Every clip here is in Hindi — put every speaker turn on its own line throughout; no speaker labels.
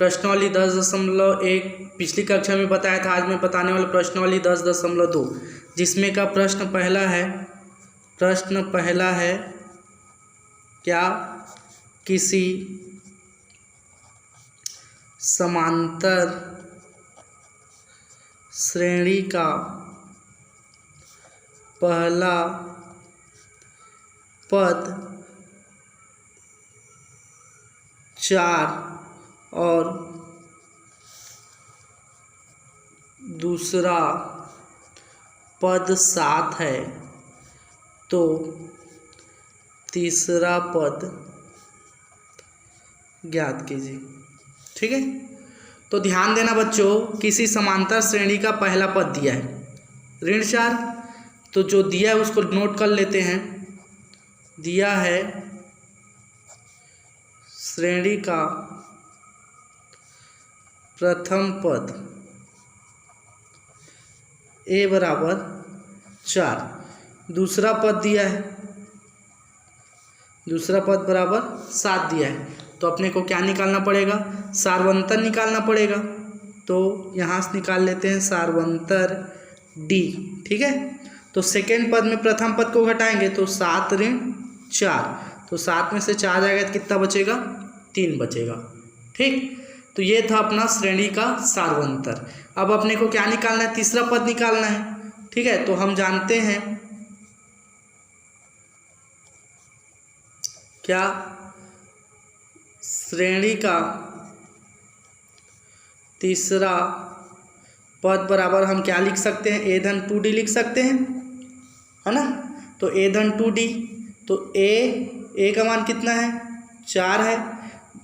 प्रश्नावली 10.1 पिछली कक्षा में बताया था। आज मैं बताने वाला प्रश्नावली 10.2 जिसमें का प्रश्न पहला है क्या किसी समांतर श्रेणी का पहला पद 4 और दूसरा पद 7 है तो तीसरा पद ज्ञात कीजिए। ठीक है, तो ध्यान देना बच्चों, किसी समांतर श्रेणी का पहला पद दिया है ऋण 4, तो जो दिया है उसको नोट कर लेते हैं। दिया है श्रेणी का प्रथम पद a बराबर 4, दूसरा पद दिया है, दूसरा पद बराबर 7 दिया है, तो अपने को क्या निकालना पड़ेगा? सार्वंतर निकालना पड़ेगा। तो यहाँ से निकाल लेते हैं सार्वंतर d। ठीक है, तो सेकेंड पद में प्रथम पद को घटाएंगे तो 7 ऋण 4, तो 7 में से 4 जाएगा तो कितना बचेगा? 3 बचेगा। ठीक, तो ये था अपना श्रेणी का सार्वंतर। अब अपने को क्या निकालना है? तीसरा पद निकालना है। ठीक है, तो हम जानते हैं क्या श्रेणी का तीसरा पद बराबर हम क्या लिख सकते हैं? a धन 2d लिख सकते हैं, है ना। तो a धन 2d, तो a का मान कितना है? 4 है,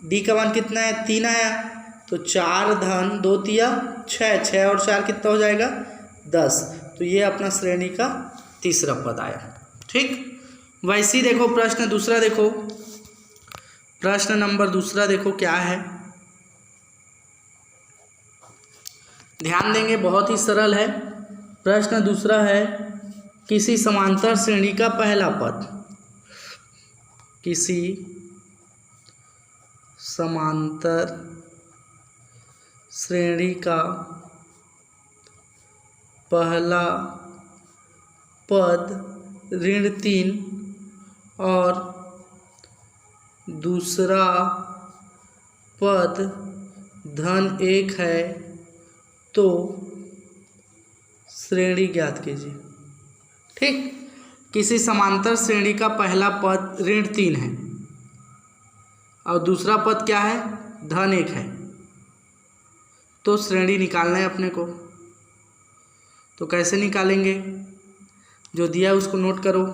d का मान कितना है? 3 आया, तो 4 धन 2 तिया 6, 6 और 4 कितना हो जाएगा? 10। तो ये अपना श्रेणी का तीसरा पद आया। ठीक, वैसे ही देखो प्रश्न दूसरा देखो, प्रश्न नंबर दूसरा देखो क्या है, ध्यान देंगे, बहुत ही सरल है। प्रश्न दूसरा है किसी समांतर श्रेणी का पहला पद, किसी समांतर श्रेणी का पहला पद ऋण 3 और दूसरा पद धन 1 है तो श्रेणी ज्ञात कीजिए। ठीक, किसी समांतर श्रेणी का पहला पद ऋण 3 है और दूसरा पद क्या है? धन 1 है, तो श्रेणी निकालना है अपने को। तो कैसे निकालेंगे? जो दिया है उसको नोट करो।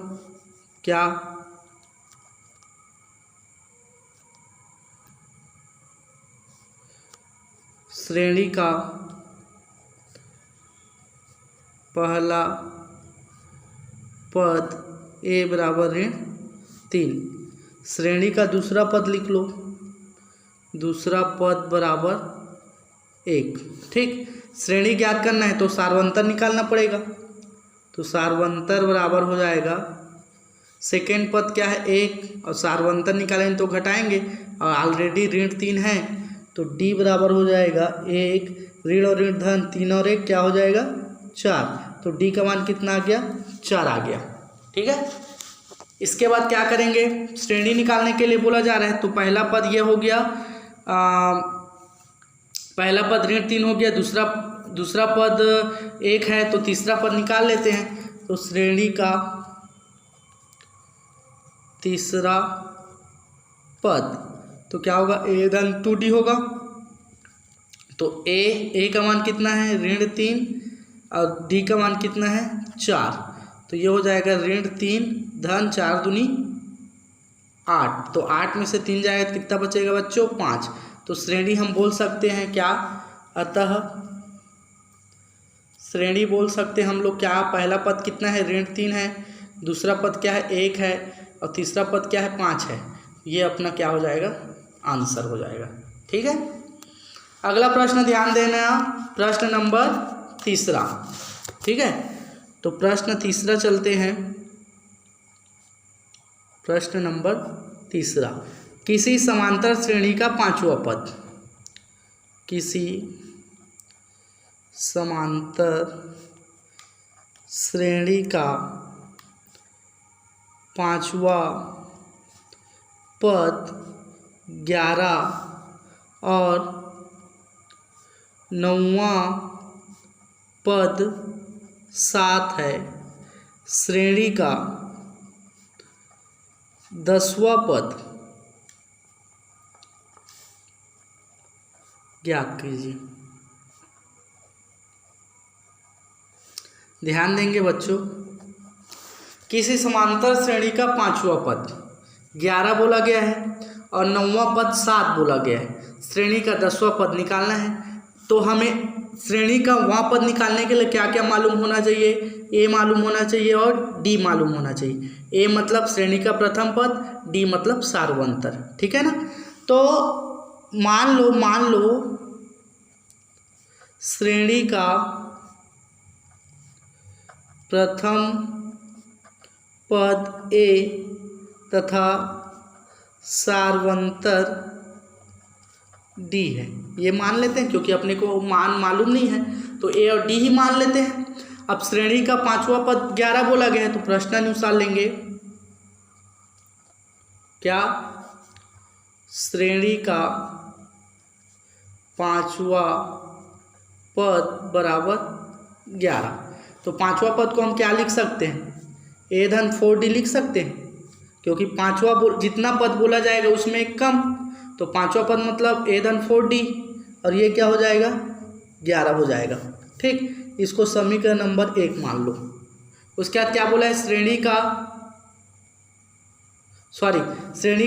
क्या श्रेणी का पहला पद a बराबर ऋण 3, श्रेणी का दूसरा पद लिख लो, दूसरा पद बराबर 1। ठीक, श्रेणी ज्ञात करना है तो सार्वंतर निकालना पड़ेगा, तो सार्वंतर बराबर हो जाएगा, सेकेंड पद क्या है? 1, और सार्वंतर निकालेंगे तो घटाएंगे, और ऑलरेडी ऋण 3 है तो d बराबर हो जाएगा 1, ऋण और ऋण धन 3 और 1 क्या हो जाएगा? 4, तो d का मान कितना आ गया? 4 आ गया। ठीक है, इसके बाद क्या करेंगे? श्रेणी निकालने के लिए बोला जा रहा है, तो पहला पद ये हो गया, पहला पद ऋण 3 हो गया, दूसरा पद 1 है तो तीसरा पद निकाल लेते हैं। तो श्रेणी का तीसरा पद तो क्या होगा? a धन 2d होगा, तो a का मान कितना है? ऋण 3, और d का मान कितना है? 4, तो ये हो जाएगा ऋण 3 धन 4 दूनी 8, तो 8 में से 3 जाएगा तो कितना बचेगा बच्चों? 5। तो श्रेणी हम बोल सकते हैं क्या? अतः श्रेणी बोल सकते हैं हम लोग क्या? पहला पद कितना है? ऋण 3 है, दूसरा पद क्या है? 1 है, और तीसरा पद क्या है? 5 है। ये अपना क्या हो जाएगा? आंसर हो जाएगा। ठीक है, अगला प्रश्न ध्यान देना, प्रश्न नंबर तीसरा। ठीक है, तो प्रश्न तीसरा चलते हैं। प्रश्न नंबर तीसरा, किसी समांतर श्रेणी का पांचवा पद। किसी समांतर श्रेणी का पांचवा पद 11 और 9वां पद 7 है। श्रेणी का 10वां पद ज्ञात कीजिए। ध्यान देंगे बच्चों, किसी समांतर श्रेणी का पांचवा पद 11 बोला गया है और 9वां पद 7 बोला गया है। श्रेणी का 10वां पद निकालना है, तो हमें श्रेणी का वहाँ पद निकालने के लिए क्या क्या मालूम होना चाहिए? ए मालूम होना चाहिए और डी मालूम होना चाहिए। ए मतलब श्रेणी का प्रथम पद, डी मतलब सार्वंतर, ठीक है ना। तो मान लो श्रेणी का प्रथम पद ए तथा सार्वंतर डी है, ये मान लेते हैं, क्योंकि अपने को मान मालूम नहीं है तो ए और डी ही मान लेते हैं। अब श्रेणी का पांचवा पद 11 बोला गया है, तो प्रश्नानुसार लेंगे क्या श्रेणी का पांचवा पद बराबर 11। तो पांचवा पद को हम क्या लिख सकते हैं? ए धन 4D लिख सकते हैं, क्योंकि पांचवा जितना पद बोला जाएगा उसमें एक कम, तो पांचवा पद मतलब ए धन 4D और ये क्या हो जाएगा? 11 हो जाएगा। ठीक, इसको समीकरण नंबर 1 मान लो। उसके बाद क्या बोला है? श्रेणी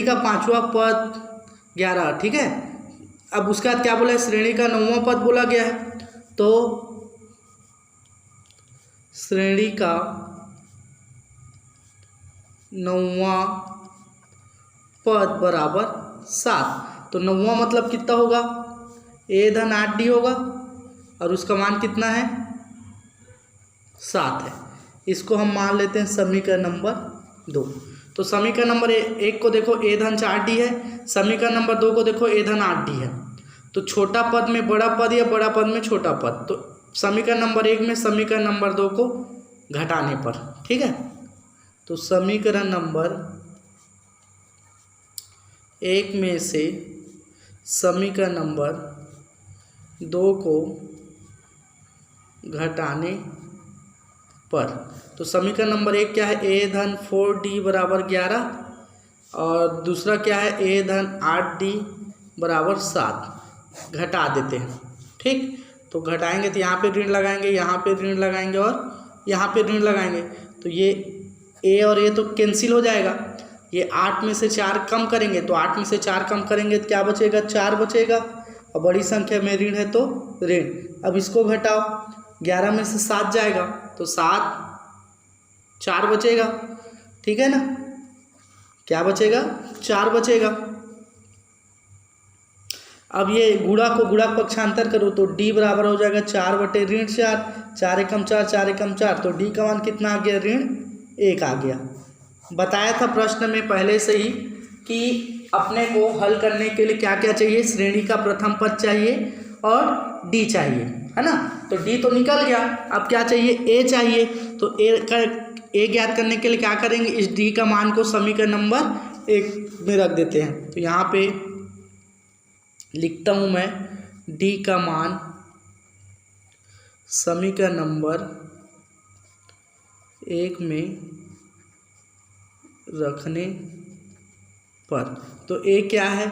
का पांचवा पद 11, ठीक है। अब उसके बाद क्या बोला है? श्रेणी का 9वां पद बोला गया है, तो श्रेणी का 9वां पद बराबर 7। तो 9वां मतलब कितना होगा? ए धन 8D होगा और उसका मान कितना है? 7 है। इसको हम मान लेते हैं समीकरण नंबर 2। तो समीकरण नंबर 1 को देखो ए धन 4D है, समीकरण नंबर 2 को देखो ए धन 8D है। तो छोटा पद में बड़ा पद या बड़ा पद में छोटा पद, तो समीकरण नंबर 1 में समीकरण नंबर 2 को घटाने पर, ठीक है। तो समीकरण नंबर 1 में से समीकरण नंबर 2 को घटाने पर, तो समीकरण नंबर 1 क्या है? ए धन 4D बराबर 11 और दूसरा क्या है? ए धन 8D बराबर 7। घटा देते हैं, ठीक। तो घटाएंगे तो यहाँ पे ऋण लगाएंगे, यहाँ पे ऋण लगाएंगे और यहाँ पे ऋण लगाएंगे, तो ये ए और ए तो कैंसिल हो जाएगा। ये 8 में से 4 कम करेंगे, तो 8 में से 4 कम करेंगे तो क्या बचेगा? 4 बचेगा। और बड़ी संख्या में ऋण है तो ऋण। अब इसको घटाओ, 11 में से 7 जाएगा तो 4 बचेगा, ठीक है ना। क्या बचेगा? 4 बचेगा। अब ये गुणा को गुणा पक्षांतर करो तो डी बराबर हो जाएगा 4 बटे ऋण 4, 4 एकम 4, 4 एकम 4, तो डी का मान कितना आ गया? ऋण 1 आ गया। बताया था प्रश्न में पहले से ही कि अपने को हल करने के लिए क्या क्या चाहिए? श्रेणी का प्रथम पद चाहिए और डी चाहिए, है ना। तो डी तो निकल गया, अब क्या चाहिए? ए चाहिए। तो ए ज्ञात करने के लिए क्या करेंगे? इस डी का मान को समीकरण नंबर 1 में रख देते हैं। तो यहाँ पे लिखता हूँ मैं, डी का मान समीकरण नंबर 1 में रखने पर, तो ए क्या है?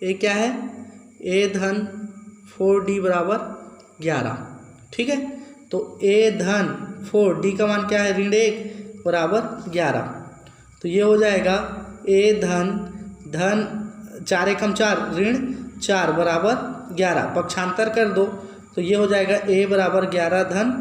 ए क्या है? ए धन 4D बराबर 11, ठीक है। तो ए धन 4D का मान क्या है? ऋण 1 बराबर 11। तो ये हो जाएगा ए धन 4 एकम 4 ऋण 4 बराबर 11। पक्षांतर कर दो तो ये हो जाएगा ए बराबर 11 धन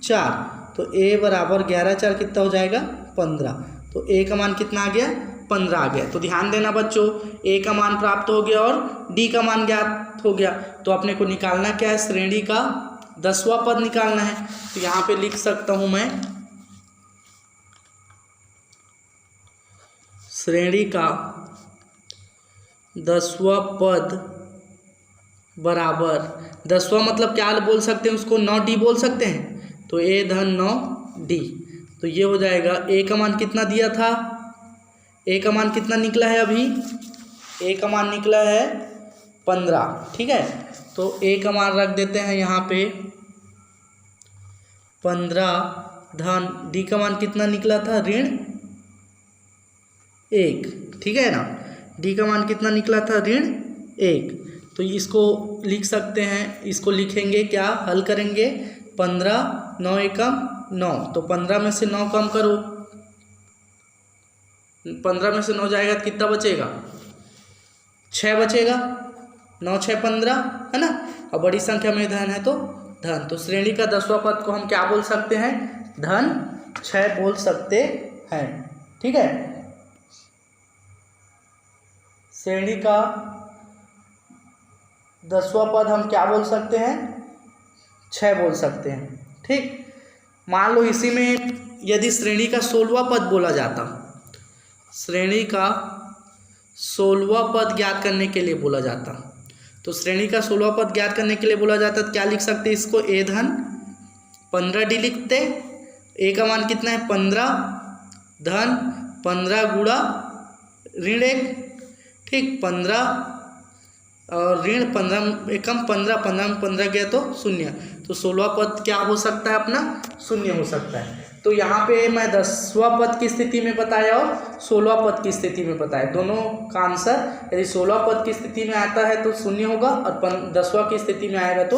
4। तो ए बराबर 11 4 कितना हो जाएगा? 15। तो ए का मान कितना आ गया? 15 आ गया। तो ध्यान देना बच्चों, ए का मान प्राप्त हो गया और डी का मान ज्ञात हो गया। तो अपने को निकालना क्या है? श्रेणी का 10वां पद निकालना है। तो यहाँ पे लिख सकता हूँ मैं, श्रेणी का 10वां पद बराबर 10वां मतलब क्या बोल सकते हैं उसको, 9D बोल सकते हैं। तो A धन 9D, तो ये हो जाएगा। A का मान कितना दिया था, A का मान कितना निकला है अभी, A का मान निकला है 15। ठीक है, तो A का मान रख देते हैं यहाँ पे 15 धन D का मान कितना निकला था, ऋण 1। ठीक है ना, D का मान कितना निकला था, ऋण 1। तो इसको लिख सकते हैं, इसको लिखेंगे क्या, हल करेंगे 15 9 एकम 9, तो 15 में से 9 कम करो, 15 में से 9 जाएगा तो कितना बचेगा, 6 बचेगा। 9 6 15 है ना, और बड़ी संख्या में धन है तो धन। तो श्रेणी का 10वां पद को हम क्या बोल सकते हैं, धन 6 बोल सकते हैं। ठीक है, श्रेणी का 10वां पद हम क्या बोल सकते हैं, 6 बोल सकते हैं। ठीक, मान लो इसी में यदि श्रेणी का 16वां पद बोला जाता, श्रेणी का 16वां पद ज्ञात करने के लिए बोला जाता, तो श्रेणी का 16वां पद ज्ञात करने के लिए बोला जाता तो क्या लिख सकते, इसको A धन 15D लिखते। A का मान कितना है 15 धन 15 गुणा ऋण 1। ठीक, 15 और ऋण 15 एकम 15, 15 में 15 गया तो 0, तो 16वां पद क्या हो सकता है अपना, 0 हो सकता है। तो यहाँ पे मैं 10वां पद की स्थिति में बताया और 16वां पद की स्थिति में बताया, दोनों का आंसर यदि 16वां पद की स्थिति में आता है तो 0 होगा और 10वां की स्थिति में आएगा तो